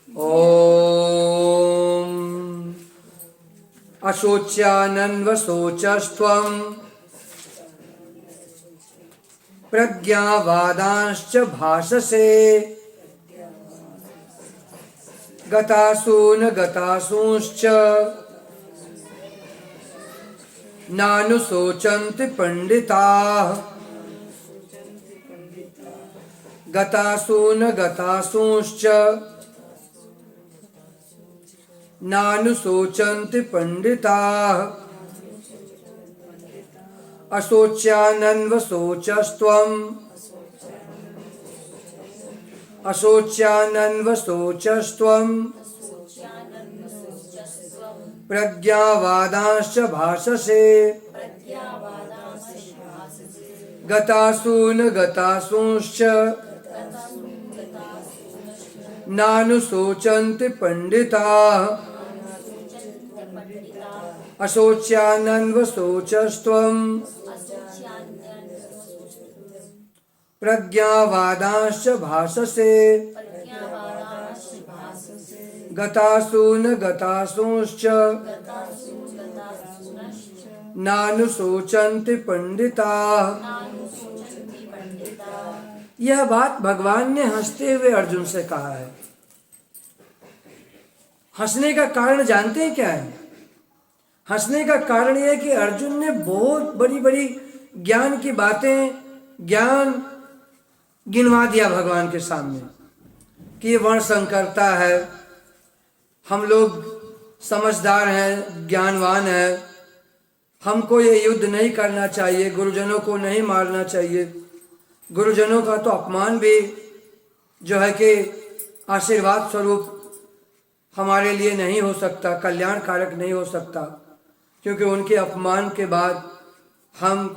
ॐ अशोच्यानन्वशोचस्त्वं प्रज्ञावादांश्च भाषसे गतासून गतासूंश्च नानुशोचन्ति पंडिताः गतासून गतासूंश्च नानुशोचन्ति पंडिताः अशोच्यानन्वशोचस्त्वं अशोच्यानन्वशोचस्त्वं प्रज्ञावादांश्च भाषसे गतासून गतासूंश्च नानुशोचन्ति पंडिताः अशोच्यानन्वशोचस्त्वं प्रज्ञावादांश्च भाषसे गतासून गतासूंश्च नानुशोचन्ति पंडिताः। यह बात भगवान ने हंसते हुए अर्जुन से कहा है। हंसने का कारण जानते हैं क्या है? हंसने का कारण यह है कि अर्जुन ने बहुत बड़ी बड़ी ज्ञान की बातें, ज्ञान गिनवा दिया भगवान के सामने कि ये वर्ण संकरता है, हम लोग समझदार हैं, ज्ञानवान हैं, हमको ये युद्ध नहीं करना चाहिए, गुरुजनों को नहीं मारना चाहिए, गुरुजनों का तो अपमान भी जो है कि आशीर्वाद स्वरूप हमारे लिए नहीं हो सकता, कल्याण कारक नहीं हो सकता, क्योंकि उनके अपमान के बाद हम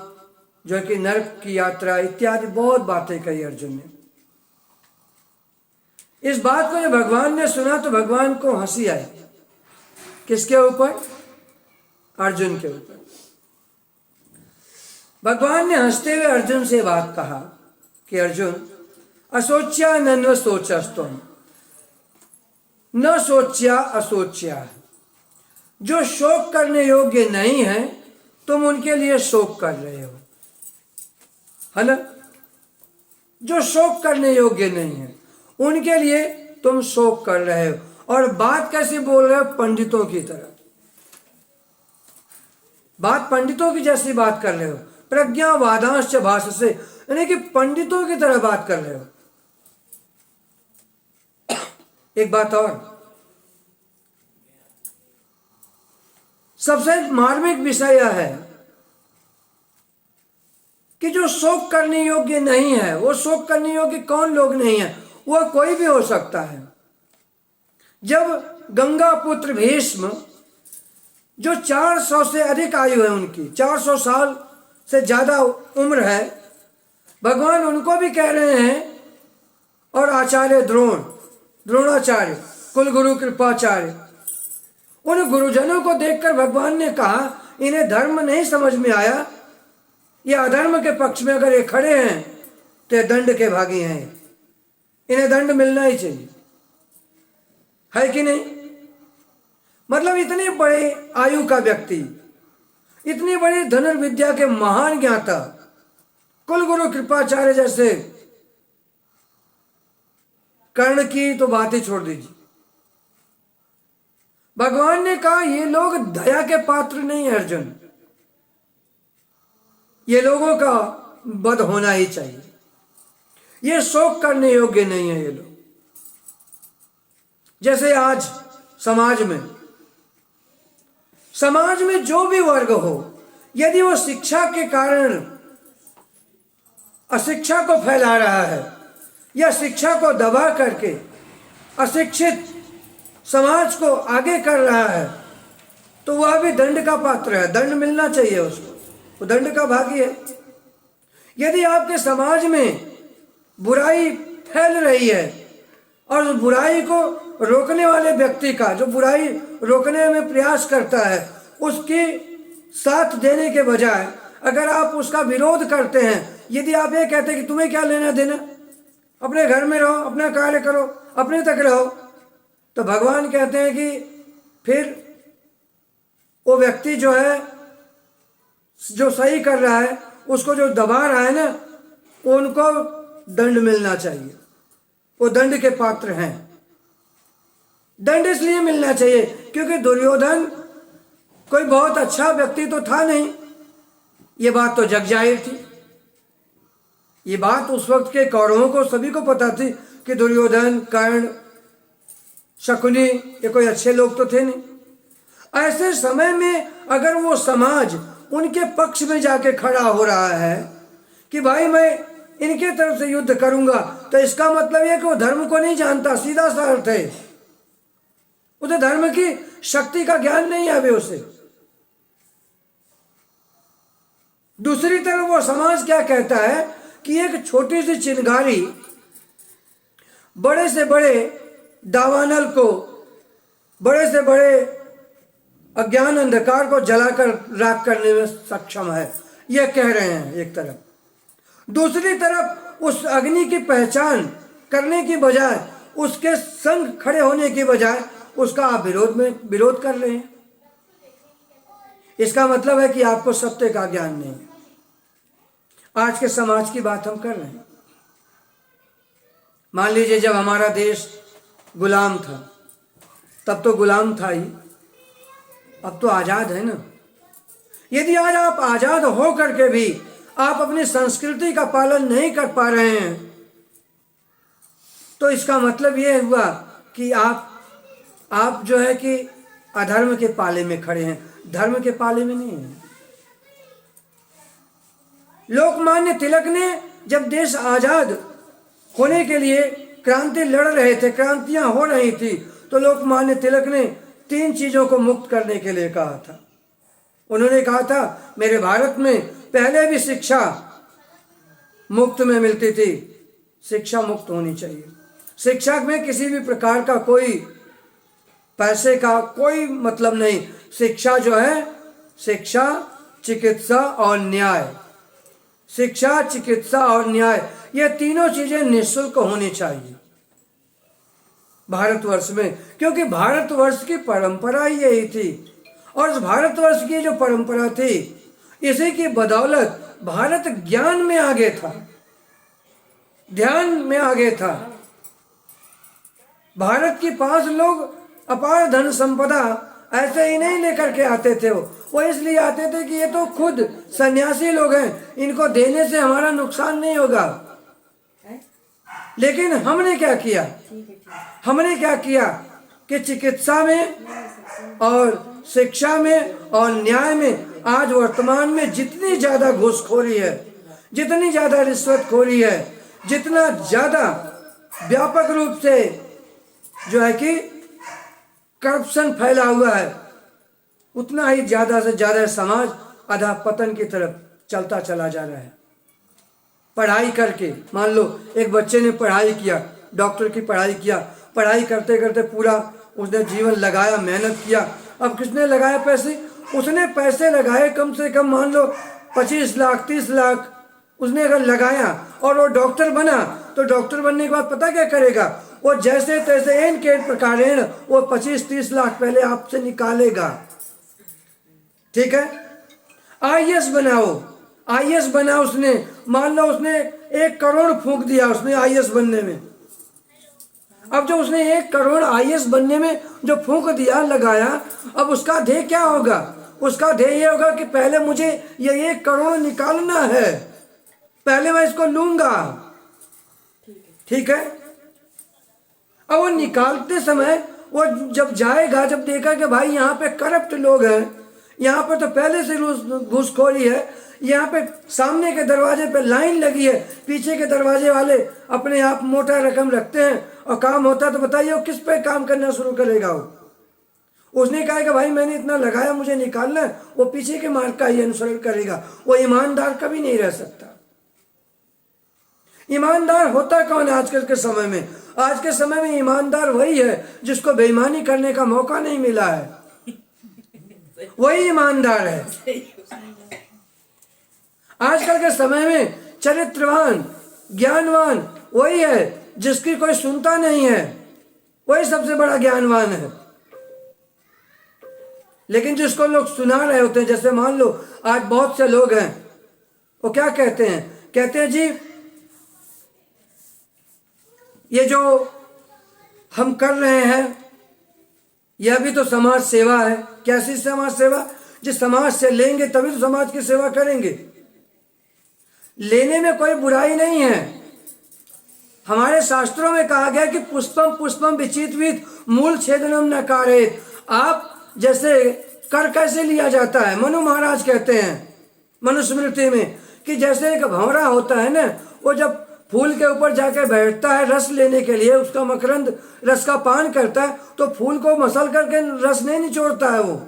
जो है कि नरक की यात्रा इत्यादि बहुत बातें कही अर्जुन ने। इस बात को जब भगवान ने सुना तो भगवान को हंसी आई। किसके ऊपर? अर्जुन के ऊपर। भगवान ने हंसते हुए अर्जुन से बात कहा कि अर्जुन, अशोच्या नन्व सोचस्तुम, न सोच्या अशोच्या। जो शोक करने योग्य नहीं है तुम उनके लिए शोक कर रहे हो, है ना? जो शोक करने योग्य नहीं है उनके लिए तुम शोक कर रहे हो। और बात कैसे बोल रहे हो? पंडितों की तरह। बात पंडितों की जैसी बात कर रहे हो। प्रज्ञावादांश्च भाषसे, यानी कि पंडितों की तरह बात कर रहे हो। एक बात और, सबसे मार्मिक विषय यह है कि जो शोक करने योग्य नहीं है, वो शोक करने योग्य कौन लोग नहीं है? वह कोई भी हो सकता है। जब गंगा पुत्र भीष्म, जो 400 से अधिक आयु है उनकी, 400 साल से ज्यादा उम्र है, भगवान उनको भी कह रहे हैं, और आचार्य द्रोणाचार्य, कुलगुरु कृपाचार्य, उन गुरुजनों को देखकर भगवान ने कहा इन्हें धर्म नहीं समझ में आया, ये अधर्म के पक्ष में अगर ये खड़े हैं तो ये दंड के भागी हैं, इन्हें दंड मिलना ही चाहिए, है कि नहीं? मतलब इतने बड़े आयु का व्यक्ति, इतनी बड़ी धनुर्विद्या के महान ज्ञाता कुलगुरु कृपाचार्य जैसे कर्ण की तो बात ही छोड़ दीजिए। भगवान ने कहा ये लोग दया के पात्र नहीं है अर्जुन, ये लोगों का वध होना ही चाहिए, ये शोक करने योग्य नहीं है ये लोग। जैसे आज समाज में जो भी वर्ग हो, यदि वो शिक्षा के कारण अशिक्षा को फैला रहा है या शिक्षा को दबा करके अशिक्षित समाज को आगे कर रहा है, तो वह भी दंड का पात्र है, दंड मिलना चाहिए उसको, वो दंड का भागी है। यदि आपके समाज में बुराई फैल रही है और उस बुराई को रोकने वाले व्यक्ति का, जो बुराई रोकने में प्रयास करता है, उसकी साथ देने के बजाय अगर आप उसका विरोध करते हैं, यदि आप ये कहते हैं कि तुम्हें क्या लेना देना, अपने घर में रहो, अपना कार्य करो, अपने तक रहो, तो भगवान कहते हैं कि फिर वो व्यक्ति जो है, जो सही कर रहा है, उसको जो दबा रहा है ना, उनको दंड मिलना चाहिए। वो दंड के पात्र हैं। दंड इसलिए मिलना चाहिए क्योंकि दुर्योधन कोई बहुत अच्छा व्यक्ति तो था नहीं, ये बात तो जग जाहिर थी। ये बात उस वक्त के कौरवों को सभी को पता थी कि दुर्योधन, कर्ण, शकुनी ये कोई अच्छे लोग तो थे नहीं। ऐसे समय में अगर वो समाज उनके पक्ष में जाके खड़ा हो रहा है कि भाई मैं इनके तरफ से युद्ध करूंगा, तो इसका मतलब यह कि वो धर्म को नहीं जानता, सीधा सा अर्थ है। उसे धर्म की शक्ति का ज्ञान नहीं है अभी उसे। दूसरी तरफ वो समाज क्या कहता है कि एक छोटी सी चिंगारी बड़े से बड़े दावानल को, बड़े से बड़े अज्ञान अंधकार को जलाकर राख करने में सक्षम है, यह कह रहे हैं एक तरफ। दूसरी तरफ उस अग्नि की पहचान करने की बजाय, उसके संग खड़े होने की बजाय उसका आप विरोध कर रहे हैं। इसका मतलब है कि आपको सत्य का ज्ञान नहीं है। आज के समाज की बात हम कर रहे हैं। मान लीजिए जब हमारा देश गुलाम था, तब तो गुलाम था ही, अब तो आजाद है ना। यदि आज आप आजाद हो करके भी आप अपनी संस्कृति का पालन नहीं कर पा रहे हैं, तो इसका मतलब यह हुआ कि आप जो है कि अधर्म के पाले में खड़े हैं, धर्म के पाले में नहीं हैं। लोकमान्य तिलक ने जब देश आजाद होने के लिए क्रांति लड़ रहे थे, क्रांतियां हो रही थी, तो लोकमान्य तिलक ने 3 चीजों को मुक्त करने के लिए कहा था। उन्होंने कहा था मेरे भारत में पहले भी शिक्षा मुफ्त में मिलती थी, शिक्षा मुक्त होनी चाहिए। शिक्षा में किसी भी प्रकार का कोई पैसे का कोई मतलब नहीं। शिक्षा जो है, शिक्षा, चिकित्सा और न्याय, शिक्षा, चिकित्सा और न्याय, ये तीनों चीजें निःशुल्क होनी चाहिए भारतवर्ष में, क्योंकि भारतवर्ष की परंपरा ही यही थी। और इस भारतवर्ष की जो परंपरा थी, इसी की बदौलत भारत ज्ञान में आगे था, ध्यान में आगे था। भारत के पास लोग अपार धन संपदा ऐसे ही नहीं लेकर के आते थे। वो इसलिए आते थे कि ये तो खुद सन्यासी लोग हैं, इनको देने से हमारा नुकसान नहीं होगा। लेकिन हमने क्या किया, हमने क्या किया कि चिकित्सा में और शिक्षा में और न्याय में आज वर्तमान में जितनी ज्यादा घूसखोरी है, जितनी ज्यादा रिश्वतखोरी है, जितना ज्यादा व्यापक रूप से जो है कि करप्शन फैला हुआ है, उतना ही ज्यादा से ज्यादा समाज अधःपतन की तरफ चलता चला जा रहा है। पढ़ाई करके, मान लो एक बच्चे ने पढ़ाई किया, डॉक्टर की पढ़ाई किया, पढ़ाई करते करते पूरा उसने जीवन लगाया, मेहनत किया। अब किसने लगाया पैसे? उसने पैसे लगाए कम से कम मान लो 25 लाख 30 लाख उसने अगर लगाया और वो डॉक्टर बना, तो डॉक्टर बनने के बाद पता क्या करेगा? वो जैसे तैसे एन के प्रकारेण वो 25-30 लाख पहले आपसे निकालेगा। ठीक है, आईएएस बनाओ, आईएएस बना उसने, मान लो उसने 1 करोड़ फूंक दिया उसने आईएएस बनने में। अब जो उसने 1 करोड़ आईएएस बनने में जो फूंक दिया, लगाया, अब उसका ध्येय क्या होगा? उसका ध्येय ये होगा कि पहले मुझे ये 1 करोड़ निकालना है, पहले मैं इसको लूंगा। ठीक है, अब वो निकालते समय वो जब जाएगा, जब देखा कि भाई यहाँ पे करप्ट लोग हैं, यहाँ पर तो पहले से घूसखोरी है, यहाँ पे सामने के दरवाजे पे लाइन लगी है, पीछे के दरवाजे वाले अपने आप मोटा रकम रखते हैं और काम होता है तो बताइए वो किस पे काम करना शुरू करेगा? उसने कहा कि भाई मैंने इतना लगाया, मुझे निकालना है, वो पीछे के मार्ग का ही अनुसरण करेगा। वो ईमानदार कभी नहीं रह सकता। ईमानदार होता कौन है आजकल के समय में? आज के समय में ईमानदार वही है जिसको बेईमानी करने का मौका नहीं मिला है, वही ईमानदार है। आजकल के समय में चरित्रवान, ज्ञानवान वही है जिसकी कोई सुनता नहीं है, वही सबसे बड़ा ज्ञानवान है। लेकिन जिसको लोग सुना रहे होते हैं, जैसे मान लो आज बहुत से लोग हैं, वो क्या कहते हैं, कहते हैं जी ये जो हम कर रहे हैं यह भी तो समाज सेवा है। कैसी समाज सेवा? जिस समाज से लेंगे तभी तो समाज की सेवा करेंगे। लेने में कोई बुराई नहीं है। हमारे शास्त्रों में कहा गया कि पुष्पम पुष्पम विचित्वित मूल छेदनम न कारेत। आप जैसे कर कैसे लिया जाता है, मनु महाराज कहते हैं मनुस्मृति में कि जैसे एक भंवरा होता है ना, वो जब फूल के ऊपर जाकर बैठता है रस लेने के लिए, उसका मकरंद रस का पान करता है, तो फूल को मसल करके रस नहीं निचोड़ता है, वो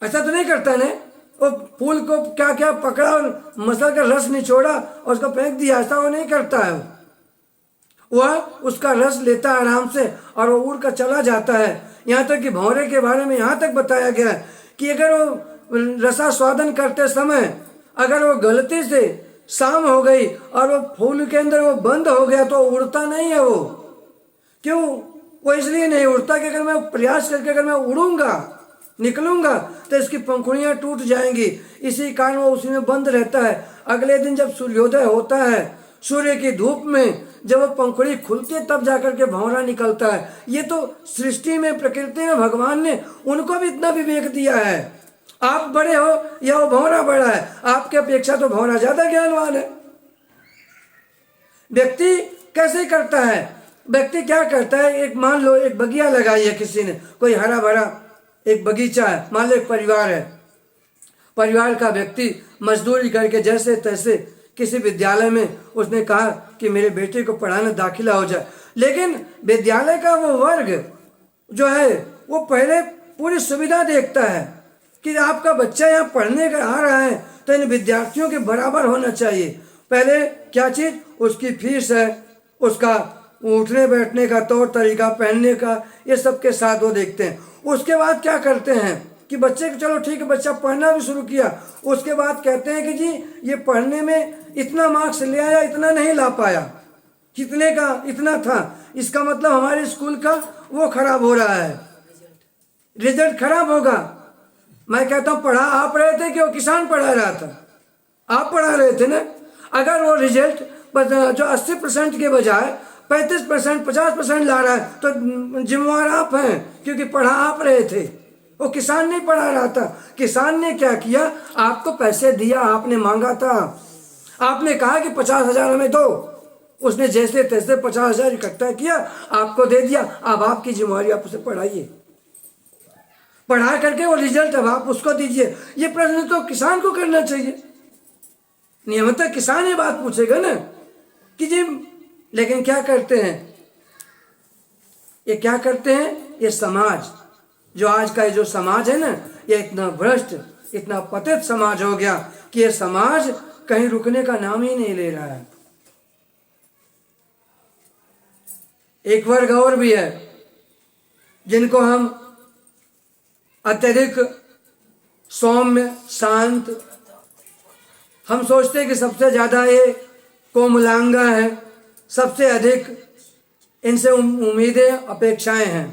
ऐसा तो नहीं करता है ना। वो फूल को क्या क्या पकड़ा और मसल कर रस निचोड़ा और उसको फेंक दिया, ऐसा वो नहीं करता है। वह उसका रस लेता है आराम से और वो उड़ कर चला जाता है। यहाँ तक कि भंवरे के बारे में यहाँ तक बताया गया है कि अगर वो रसास्वादन करते समय अगर वो गलती से शाम हो गई और वो फूल के अंदर वो बंद हो गया तो उड़ता नहीं है वो। क्यों? वो इसलिए नहीं उड़ता कि अगर मैं प्रयास करके अगर मैं उड़ूंगा निकलूंगा तो इसकी पंखुड़ियां टूट जाएंगी, इसी कारण वो उसी में बंद रहता है। अगले दिन जब सूर्योदय होता है, सूर्य की धूप में जब वो पंखुड़ी खुलती है तब जाकर के भंवरा निकलता है। ये तो सृष्टि में प्रकृति में भगवान ने उनको भी इतना विवेक दिया है। आप बड़े हो या वो भंवरा बड़ा है, आपके अपेक्षा तो भंवरा ज्यादा ज्ञानवान है। व्यक्ति कैसे करता है? व्यक्ति क्या करता है, एक मान लो एक बगिया लगाई है किसी ने, कोई हरा भरा एक बगीचा है, मान लो एक परिवार है, परिवार का व्यक्ति मजदूरी करके जैसे तैसे किसी विद्यालय में उसने कहा कि मेरे बेटे को पढ़ाने दाखिला हो जाए। लेकिन विद्यालय का वो वर्ग जो है वो पहले पूरी सुविधा देखता है कि आपका बच्चा यहाँ पढ़ने का आ रहा है तो इन विद्यार्थियों के बराबर होना चाहिए। पहले क्या चीज़? उसकी फीस है, उसका उठने बैठने का तौर तरीका, पहनने का, ये सब के साथ वो देखते हैं। उसके बाद क्या करते हैं कि बच्चे को चलो ठीक है बच्चा पढ़ना भी शुरू किया, उसके बाद कहते हैं कि जी ये पढ़ने में इतना मार्क्स ले आया, इतना नहीं ला पाया, कितने का इतना था, इसका मतलब हमारे स्कूल का वो खराब हो रहा है, रिजल्ट खराब होगा। मैं कहता हूँ पढ़ा आप रहे थे कि वो किसान पढ़ा रहा था? आप पढ़ा रहे थे ना। अगर वो रिजल्ट जो 80% के बजाय 35%, 50% ला रहा है तो जिम्मेवार आप हैं, क्योंकि पढ़ा आप रहे थे, वो किसान नहीं पढ़ा रहा था। किसान ने क्या किया? आपको पैसे दिया, आपने मांगा था, आपने कहा कि 50,000 हमें दो, उसने जैसे तैसे 50,000 इकट्ठा किया, आपको दे दिया। अब आपकी जिम्मेवारी, आप उसे पढ़ाइए, पढ़ा करके वो रिजल्ट अब आप उसको दीजिए। ये प्रश्न तो किसान को करना चाहिए, नियमतः किसान ये बात पूछेगा ना कि जी। लेकिन क्या करते हैं ये, क्या करते हैं ये समाज, जो आज का जो समाज है ना, ये इतना भ्रष्ट, इतना पतित समाज हो गया कि ये समाज कहीं रुकने का नाम ही नहीं ले रहा है। एक वर्ग और भी है जिनको हम अत्यधिक सौम्य, शांत, हम सोचते हैं कि सबसे ज्यादा ये कोमलांगा है, सबसे अधिक इनसे उम्मीदें अपेक्षाएं हैं,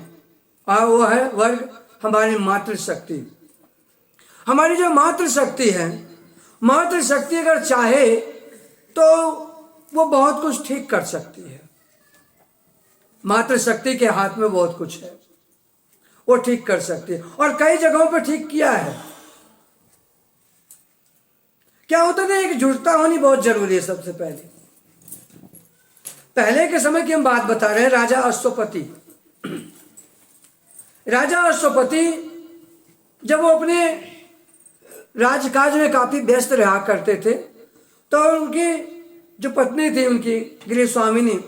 और वो है वर्ग हमारी मातृशक्ति। हमारी जो मातृशक्ति है, मातृशक्ति अगर चाहे तो वो बहुत कुछ ठीक कर सकती है। मातृशक्ति के हाथ में बहुत कुछ है, वो ठीक कर सकती है और कई जगहों पर ठीक किया है। क्या होता है, एक जुटता होनी बहुत जरूरी है। सबसे पहले के समय की हम बात बता रहे हैं। राजा अश्वपति, राजा अश्वपति जब वो अपने राजकाज में काफी व्यस्त रहा करते थे तो उनकी जो पत्नी थी, उनकी गृह स्वामिनी,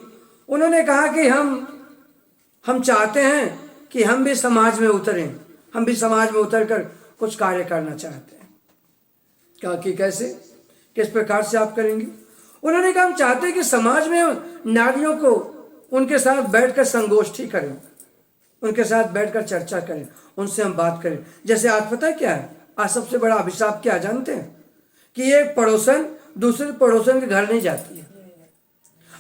उन्होंने कहा कि हम चाहते हैं कि हम भी समाज में उतरें, हम भी समाज में उतर कर कुछ कार्य करना चाहते हैं। कहा कि कैसे, किस प्रकार से आप करेंगे? उन्होंने कहा हम चाहते हैं कि समाज में नारियों को उनके साथ बैठकर संगोष्ठी करें, उनके साथ बैठकर चर्चा करें, उनसे हम बात करें। जैसे आज पता है क्या है, आज सबसे बड़ा अभिशाप क्या जानते हैं? कि एक पड़ोसन दूसरे पड़ोसन के घर नहीं जाती है।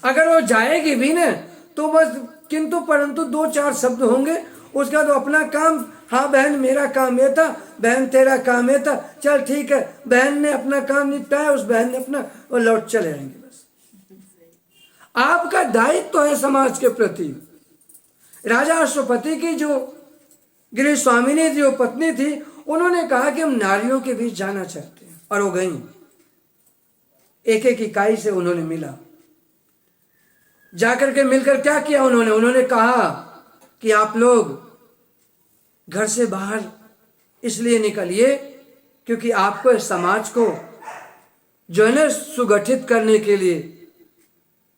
अगर वो जाएगी भी ना तो बस किंतु परंतु 2-4 शब्द होंगे, उसके बाद अपना काम, हाँ बहन मेरा काम ये था, बहन तेरा काम ये था, चल ठीक है, बहन ने अपना काम निपटाया, उस बहन ने अपना, वो लौट चले आएंगे। बस आपका दायित्व तो है समाज के प्रति। राजा अश्वपति की जो गृह स्वामिनी जो पत्नी थी, उन्होंने कहा कि हम नारियों के बीच जाना चाहते हैं, और वो गई। एक एक इकाई से उन्होंने मिला, जाकर के मिलकर क्या किया उन्होंने कहा कि आप लोग घर से बाहर इसलिए निकलिए क्योंकि आपको इस समाज को जो है ना सुगठित करने के लिए,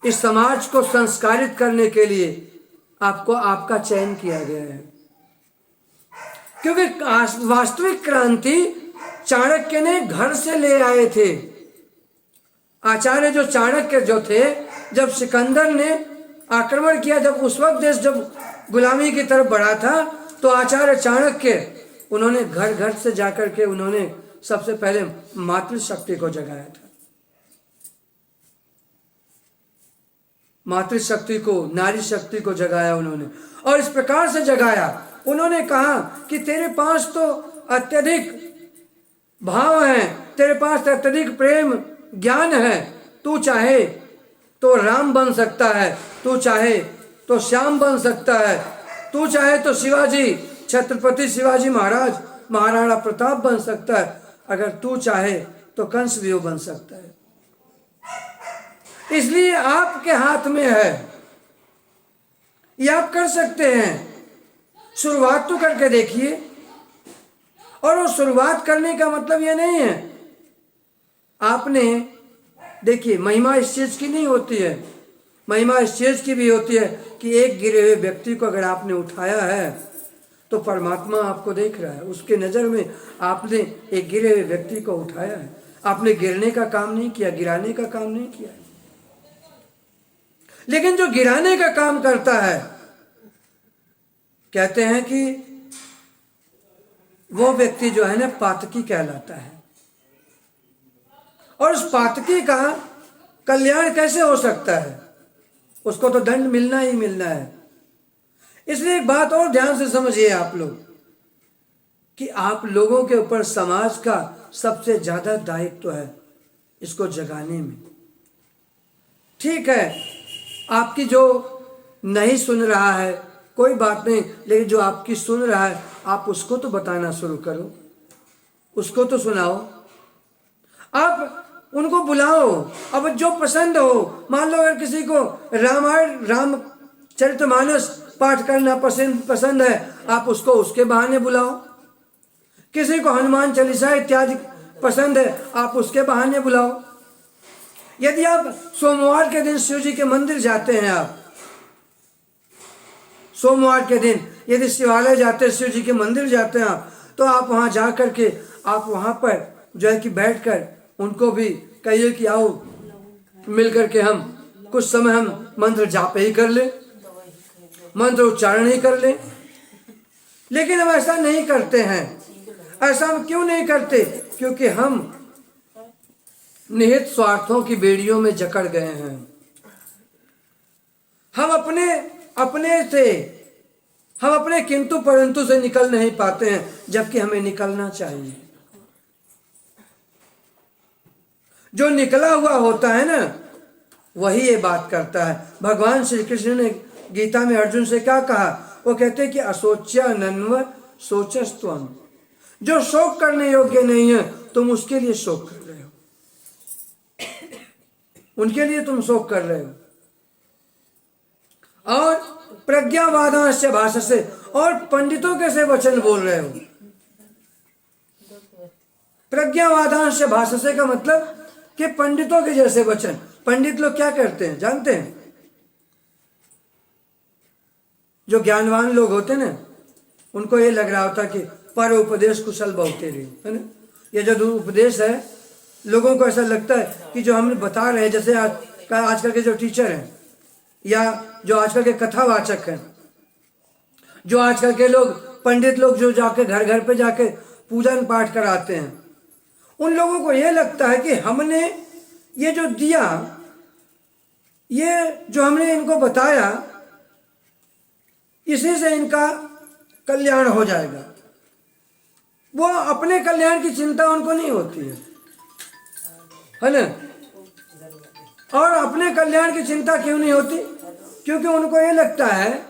इस समाज को संस्कारित करने के लिए आपको आपका चयन किया गया है। क्योंकि वास्तविक क्रांति चाणक्य ने घर से ले आए थे। आचार्य जो चाणक्य जो थे, जब सिकंदर ने आक्रमण किया, जब उस वक्त देश जब गुलामी की तरफ बढ़ा था, तो आचार्य चाणक्य उन्होंने घर घर से जाकर के उन्होंने सबसे पहले मातृशक्ति को जगाया था। मातृशक्ति को, नारी शक्ति को जगाया उन्होंने, और इस प्रकार से जगाया। उन्होंने कहा कि तेरे पास तो अत्यधिक भाव है, तेरे पास अत्यधिक प्रेम ज्ञान है, तू चाहे तो राम बन सकता है, तू चाहे तो श्याम बन सकता है, तू चाहे तो शिवाजी, छत्रपति शिवाजी महाराज, महाराणा प्रताप बन सकता है, अगर तू चाहे तो कंस भी बन सकता है। इसलिए आपके हाथ में है, ये आप कर सकते हैं। शुरुआत तो करके देखिए। और वो शुरुआत करने का मतलब ये नहीं है आपने, देखिए महिमा इस चीज की नहीं होती है, महिमा इस चीज की भी होती है कि एक गिरे हुए व्यक्ति को अगर आपने उठाया है तो परमात्मा आपको देख रहा है, उसके नज़र में आपने एक गिरे हुए व्यक्ति को उठाया है। आपने गिरने का काम नहीं किया, गिराने का काम नहीं किया। लेकिन जो गिराने का काम करता है, कहते हैं कि वो व्यक्ति जो है ना पातकी कहलाता है। और उस पातकी का कल्याण कैसे हो सकता है? उसको तो दंड मिलना ही मिलना है। इसलिए एक बात और ध्यान से समझिए आप लोग कि आप लोगों के ऊपर समाज का सबसे ज्यादा दायित्व है इसको जगाने में। ठीक है, आपकी जो नहीं सुन रहा है कोई बात नहीं, लेकिन जो आपकी सुन रहा है आप उसको तो बताना शुरू करो, उसको तो सुनाओ, आप उनको बुलाओ। अब जो पसंद हो, मान लो अगर किसी को रामायण रामचरितमानस पाठ करना पसंद है, आप उसको उसके बहाने बुलाओ। किसी को हनुमान चालीसा इत्यादि पसंद है, आप उसके बहाने बुलाओ। यदि आप सोमवार के दिन शिव जी के मंदिर जाते हैं, आप सोमवार के दिन यदि शिवालय जाते हैं, शिव जी के मंदिर जाते हैं आप, तो आप वहां जा करके आप वहां पर जो है कि बैठकर उनको भी कहिए कि आओ मिल करके हम कुछ समय हम मंत्र जाप ही कर ले, मंत्र उच्चारण ही कर ले। लेकिन हम ऐसा नहीं करते हैं। ऐसा हम क्यों नहीं करते? क्योंकि हम निहित स्वार्थों की बेड़ियों में जकड़ गए हैं। हम अपने किंतु परंतु से निकल नहीं पाते हैं, जबकि हमें निकलना चाहिए। जो निकला हुआ होता है ना, वही ये बात करता है। भगवान श्री कृष्ण ने गीता में अर्जुन से क्या कहा? वो कहते हैं कि असोच्या नन्व सोचस्त्वम, जो शोक करने योग्य नहीं है तुम उसके लिए शोक कर रहे हो, उनके लिए तुम शोक कर रहे हो। और प्रज्ञावादांश्च भाषसे, और पंडितों कैसे वचन बोल रहे हो। प्रज्ञावादांश्च भाषसे का मतलब कि पंडितों के जैसे वचन। पंडित लोग क्या करते हैं जानते हैं? जो ज्ञानवान लोग होते हैं ना, उनको ये लग रहा होता कि पर उपदेश कुशल बहुते रे, है ना। ये जो उपदेश है, लोगों को ऐसा लगता है कि जो हम बता रहे हैं, जैसे आजकल के जो टीचर हैं या जो आजकल के कथावाचक हैं, जो आजकल के लोग पंडित लोग जो जाके घर घर पे जाके पूजन पाठ कराते हैं, उन लोगों को ये लगता है कि हमने ये जो दिया, ये जो हमने इनको बताया, इसी से इनका कल्याण हो जाएगा। वो अपने कल्याण की चिंता उनको नहीं होती है ना। और अपने कल्याण की चिंता क्यों नहीं होती? क्योंकि उनको ये लगता है,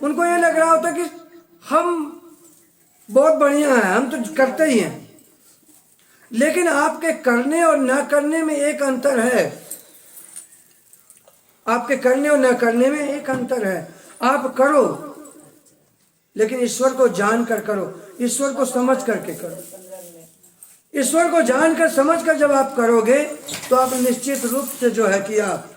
उनको ये लग रहा होता कि हम बहुत बढ़िया हैं, हम तो करते ही हैं। लेकिन आपके करने और न करने में एक अंतर है। आपके करने और न करने में एक अंतर है। आप करो, लेकिन ईश्वर को जानकर करो, ईश्वर को समझ करके करो। ईश्वर को जानकर समझकर जब आप करोगे तो आप निश्चित रूप से जो है कि आप